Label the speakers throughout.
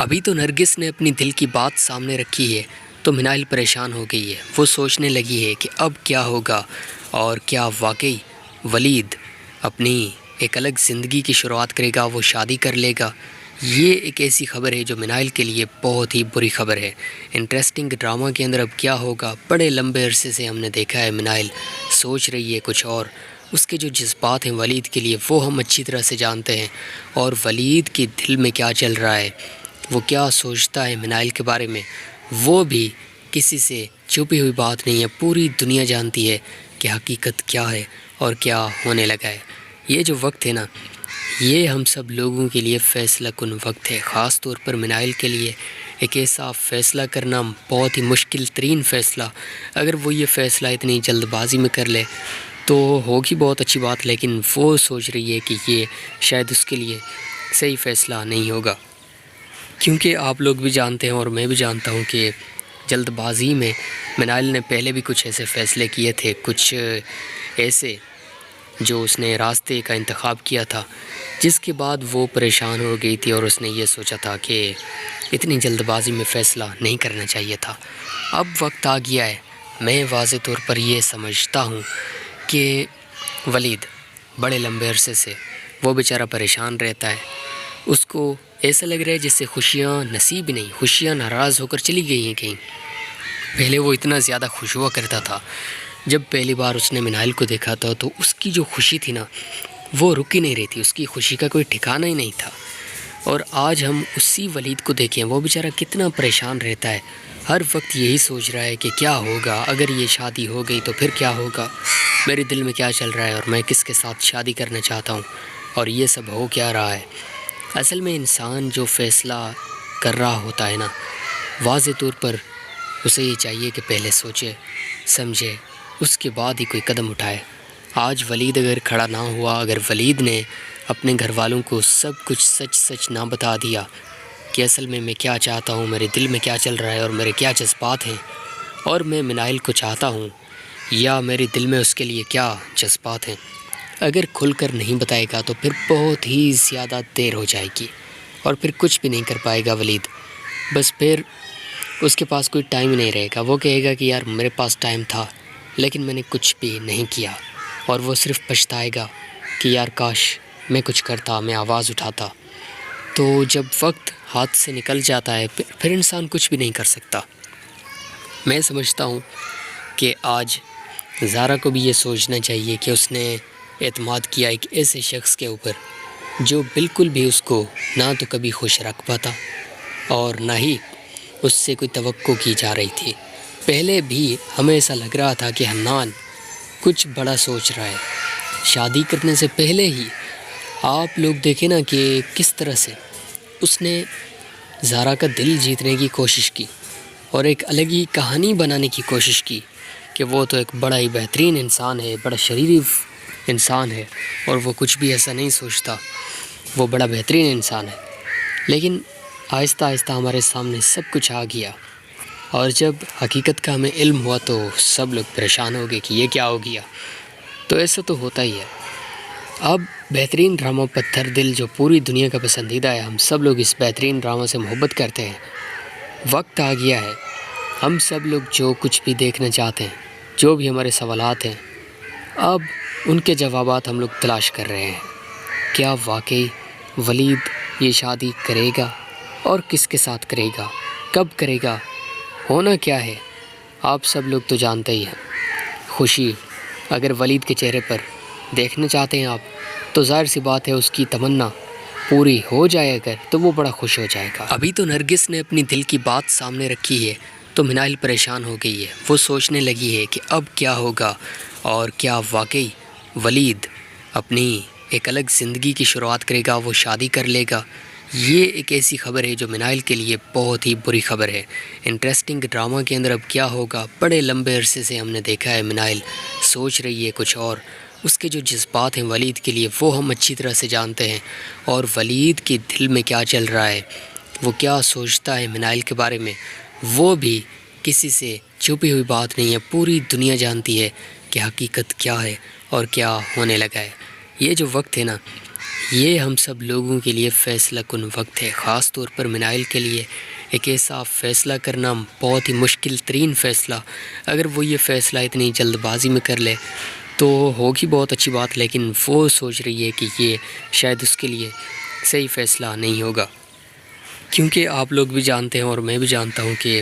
Speaker 1: ابھی تو نرگس نے اپنی دل کی بات سامنے رکھی ہے تو منال پریشان ہو گئی ہے۔ وہ سوچنے لگی ہے کہ اب کیا ہوگا اور کیا واقعی ولید اپنی ایک الگ زندگی کی شروعات کرے گا، وہ شادی کر لے گا۔ یہ ایک ایسی خبر ہے جو منال کے لیے بہت ہی بری خبر ہے۔ انٹرسٹنگ ڈرامہ کے اندر اب کیا ہوگا؟ بڑے لمبے عرصے سے ہم نے دیکھا ہے منال سوچ رہی ہے کچھ اور، اس کے جو جذبات ہیں ولید کے لیے وہ ہم اچھی طرح سے جانتے ہیں، اور ولید کے دل میں کیا چل رہا ہے، وہ کیا سوچتا ہے منال کے بارے میں، وہ بھی کسی سے چھپی ہوئی بات نہیں ہے۔ پوری دنیا جانتی ہے کہ حقیقت کیا ہے اور کیا ہونے لگا ہے۔ یہ جو وقت ہے نا، یہ ہم سب لوگوں کے لیے فیصلہ کن وقت ہے، خاص طور پر منال کے لیے ایک ایسا فیصلہ کرنا بہت ہی مشکل ترین فیصلہ۔ اگر وہ یہ فیصلہ اتنی جلد بازی میں کر لے تو ہوگی بہت اچھی بات، لیکن وہ سوچ رہی ہے کہ یہ شاید اس کے لیے صحیح فیصلہ نہیں ہوگا، کیونکہ آپ لوگ بھی جانتے ہیں اور میں بھی جانتا ہوں کہ جلد بازی میں منال نے پہلے بھی کچھ ایسے فیصلے کیے تھے، کچھ ایسے جو اس نے راستے کا انتخاب کیا تھا جس کے بعد وہ پریشان ہو گئی تھی، اور اس نے یہ سوچا تھا کہ اتنی جلد بازی میں فیصلہ نہیں کرنا چاہیے تھا۔ اب وقت آ گیا ہے، میں واضح طور پر یہ سمجھتا ہوں کہ ولید بڑے لمبے عرصے سے وہ بیچارہ پریشان رہتا ہے، اس کو ایسا لگ رہا ہے جس سے خوشیاں نصیب نہیں، خوشیاں ناراض ہو کر چلی گئی ہیں کہیں۔ پہلے وہ اتنا زیادہ خوش ہوا کرتا تھا، جب پہلی بار اس نے منال کو دیکھا تھا تو اس کی جو خوشی تھی نا وہ رک ہی نہیں رہی تھی، اس کی خوشی کا کوئی ٹھکانہ ہی نہیں تھا۔ اور آج ہم اسی ولید کو دیکھیں، وہ بیچارہ کتنا پریشان رہتا ہے، ہر وقت یہی سوچ رہا ہے کہ کیا ہوگا اگر یہ شادی ہو گئی تو پھر کیا ہوگا، میرے دل میں کیا چل رہا ہے اور میں کس کے ساتھ شادی کرنا چاہتا ہوں اور یہ سب ہو کیا رہا ہے۔ اصل میں انسان جو فیصلہ کر رہا ہوتا ہے نا، واضح طور پر اسے یہ چاہیے کہ پہلے سوچے سمجھے اس کے بعد ہی کوئی قدم اٹھائے۔ آج ولید اگر کھڑا نہ ہوا، اگر ولید نے اپنے گھر والوں کو سب کچھ سچ نہ بتا دیا کہ اصل میں کیا چاہتا ہوں، میرے دل میں کیا چل رہا ہے اور میرے کیا جذبات ہیں، اور میں منال کو چاہتا ہوں یا میرے دل میں اس کے لیے کیا جذبات ہیں، اگر کھل کر نہیں بتائے گا تو پھر بہت ہی زیادہ دیر ہو جائے گی اور پھر کچھ بھی نہیں کر پائے گا ولید۔ بس پھر اس کے پاس کوئی ٹائم نہیں رہے گا، وہ کہے گا کہ یار میرے پاس ٹائم تھا لیکن میں نے کچھ بھی نہیں کیا، اور وہ صرف پچھتائے گا کہ یار کاش میں کچھ کرتا، میں آواز اٹھاتا۔ تو جب وقت ہاتھ سے نکل جاتا ہے پھر انسان کچھ بھی نہیں کر سکتا۔ میں سمجھتا ہوں کہ آج زارا کو بھی یہ سوچنا چاہیے کہ اس نے اعتماد کیا ایک ایسے شخص کے اوپر جو بالکل بھی اس کو نہ تو کبھی خوش رکھ پاتا اور نہ ہی اس سے کوئی توقع کی جا رہی تھی۔ پہلے بھی ہمیں ایسا لگ رہا تھا کہ حنان کچھ بڑا سوچ رہا ہے، شادی کرنے سے پہلے ہی آپ لوگ دیکھیں نا کہ کس طرح سے اس نے زارا کا دل جیتنے کی کوشش کی اور ایک الگ ہی کہانی بنانے کی کوشش کی کہ وہ تو ایک بڑا ہی بہترین انسان ہے، بڑا شریف انسان ہے اور وہ کچھ بھی ایسا نہیں سوچتا، وہ بڑا بہترین انسان ہے۔ لیکن آہستہ آہستہ ہمارے سامنے سب کچھ آ گیا، اور جب حقیقت کا ہمیں علم ہوا تو سب لوگ پریشان ہو گئے کہ یہ کیا ہو گیا۔ تو ایسا تو ہوتا ہی ہے۔ اب بہترین ڈرامہ پتھر دل جو پوری دنیا کا پسندیدہ ہے، ہم سب لوگ اس بہترین ڈرامہ سے محبت کرتے ہیں۔ وقت آ گیا ہے، ہم سب لوگ جو کچھ بھی دیکھنا چاہتے ہیں، جو بھی ہمارے سوالات ہیں، اب ان کے جوابات ہم لوگ تلاش کر رہے ہیں۔ کیا واقعی ولید یہ شادی کرے گا اور کس کے ساتھ کرے گا، کب کرے گا، ہونا کیا ہے؟ آپ سب لوگ تو جانتے ہی ہیں۔ خوشی اگر ولید کے چہرے پر دیکھنا چاہتے ہیں آپ، تو ظاہر سی بات ہے اس کی تمنا پوری ہو جائے اگر تو وہ بڑا خوش ہو جائے گا۔ ابھی تو نرگس نے اپنی دل کی بات سامنے رکھی ہے تو منال پریشان ہو گئی ہے، وہ سوچنے لگی ہے کہ اب کیا ہوگا اور کیا واقعی ولید اپنی ایک الگ زندگی کی شروعات کرے گا، وہ شادی کر لے گا۔ یہ ایک ایسی خبر ہے جو منال کے لیے بہت ہی بری خبر ہے۔ انٹرسٹنگ ڈرامہ کے اندر اب کیا ہوگا؟ بڑے لمبے عرصے سے ہم نے دیکھا ہے منال سوچ رہی ہے کچھ اور، اس کے جو جذبات ہیں ولید کے لیے وہ ہم اچھی طرح سے جانتے ہیں، اور ولید کے دل میں کیا چل رہا ہے، وہ کیا سوچتا ہے منال کے بارے میں، وہ بھی کسی سے چھپی ہوئی بات نہیں ہے۔ پوری دنیا جانتی ہے کہ حقیقت کیا ہے اور کیا ہونے لگا ہے۔ یہ جو وقت ہے نا، یہ ہم سب لوگوں کے لیے فیصلہ کن وقت ہے، خاص طور پر منائل کے لیے ایک ایسا فیصلہ کرنا بہت ہی مشکل ترین فیصلہ۔ اگر وہ یہ فیصلہ اتنی جلد بازی میں کر لے تو ہوگی بہت اچھی بات، لیکن وہ سوچ رہی ہے کہ یہ شاید اس کے لیے صحیح فیصلہ نہیں ہوگا، کیونکہ آپ لوگ بھی جانتے ہیں اور میں بھی جانتا ہوں کہ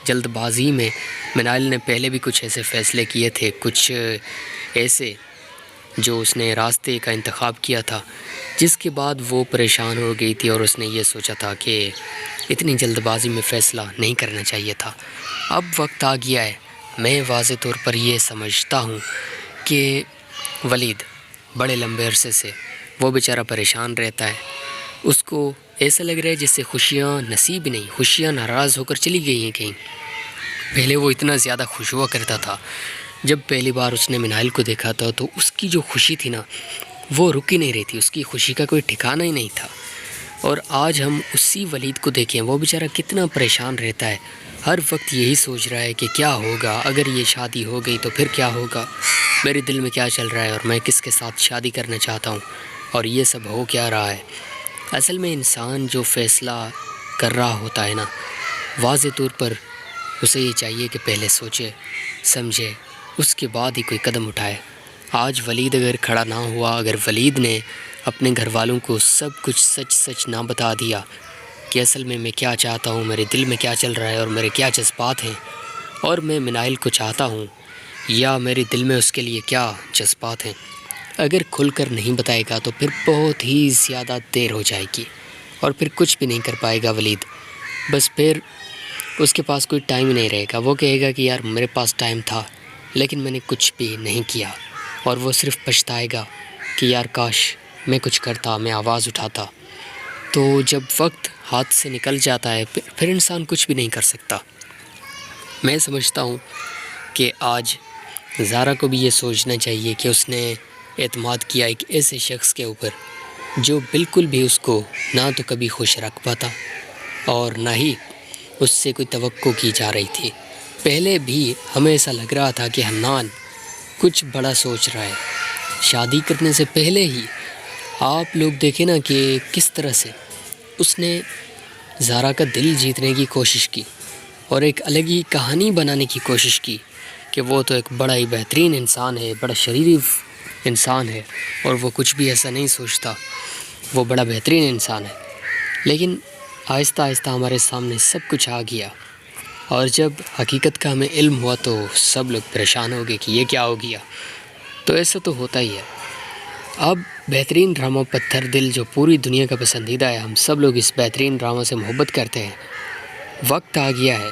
Speaker 1: جلد بازی میں منائل نے پہلے بھی کچھ ایسے فیصلے کیے تھے، کچھ ایسے جو اس نے راستے کا انتخاب کیا تھا جس کے بعد وہ پریشان ہو گئی تھی، اور اس نے یہ سوچا تھا کہ اتنی جلد بازی میں فیصلہ نہیں کرنا چاہیے تھا۔ اب وقت آ گیا ہے، میں واضح طور پر یہ سمجھتا ہوں کہ ولید بڑے لمبے عرصے سے وہ بیچارہ پریشان رہتا ہے، اس کو ایسا لگ رہا ہے جیسے خوشیاں نصیب ہی نہیں، خوشیاں ناراض ہو کر چلی گئی ہیں کہیں۔ پہلے وہ اتنا زیادہ خوش ہوا کرتا تھا، جب پہلی بار اس نے منائل کو دیکھا تھا تو اس کی جو خوشی تھی نا وہ رک ہی نہیں رہی تھی، اس کی خوشی کا کوئی ٹھکانہ ہی نہیں تھا۔ اور آج ہم اسی ولید کو دیکھیں، وہ بیچارہ کتنا پریشان رہتا ہے، ہر وقت یہی سوچ رہا ہے کہ کیا ہوگا اگر یہ شادی ہو گئی تو پھر کیا ہوگا، میرے دل میں کیا چل رہا ہے اور میں کس کے ساتھ شادی کرنا چاہتا ہوں اور یہ سب ہو کیا رہا ہے۔ اصل میں انسان جو فیصلہ کر رہا ہوتا ہے نا، واضح طور پر اسے یہ چاہیے کہ پہلے سوچے سمجھے اس کے بعد ہی کوئی قدم اٹھائے۔ آج ولید اگر کھڑا نہ ہوا، اگر ولید نے اپنے گھر والوں کو سب کچھ سچ نہ بتا دیا کہ اصل میں کیا چاہتا ہوں، میرے دل میں کیا چل رہا ہے اور میرے کیا جذبات ہیں، اور میں منائل کو چاہتا ہوں یا میرے دل میں اس کے لیے کیا جذبات ہیں، اگر کھل کر نہیں بتائے گا تو پھر بہت ہی زیادہ دیر ہو جائے گی اور پھر کچھ بھی نہیں کر پائے گا ولید۔ بس پھر اس کے پاس کوئی ٹائم ہی نہیں رہے گا، وہ کہے گا کہ یار میرے پاس ٹائم تھا لیکن میں نے کچھ بھی نہیں کیا، اور وہ صرف پچھتائے گا کہ یار کاش میں کچھ کرتا، میں آواز اٹھاتا۔ تو جب وقت ہاتھ سے نکل جاتا ہے پھر انسان کچھ بھی نہیں کر سکتا۔ میں سمجھتا ہوں کہ آج زارا کو بھی یہ سوچنا چاہیے کہ اس نے اعتماد کیا ایک ایسے شخص کے اوپر جو بالکل بھی اس کو نہ تو کبھی خوش رکھ پاتا اور نہ ہی اس سے کوئی توقع کی جا رہی تھی۔ پہلے بھی ہمیں ایسا لگ رہا تھا کہ حنان کچھ بڑا سوچ رہا ہے، شادی کرنے سے پہلے ہی آپ لوگ دیکھیں نا کہ کس طرح سے اس نے زارا کا دل جیتنے کی کوشش کی اور ایک الگ ہی کہانی بنانے کی کوشش کی کہ وہ تو ایک بڑا ہی بہترین انسان ہے، بڑا شریف انسان ہے اور وہ کچھ بھی ایسا نہیں سوچتا، وہ بڑا بہترین انسان ہے۔ لیکن آہستہ آہستہ ہمارے سامنے سب کچھ آ گیا، اور جب حقیقت کا ہمیں علم ہوا تو سب لوگ پریشان ہو گئے کہ یہ کیا ہو گیا۔ تو ایسا تو ہوتا ہی ہے۔ اب بہترین ڈرامہ پتھر دل جو پوری دنیا کا پسندیدہ ہے، ہم سب لوگ اس بہترین ڈرامہ سے محبت کرتے ہیں، وقت آ گیا ہے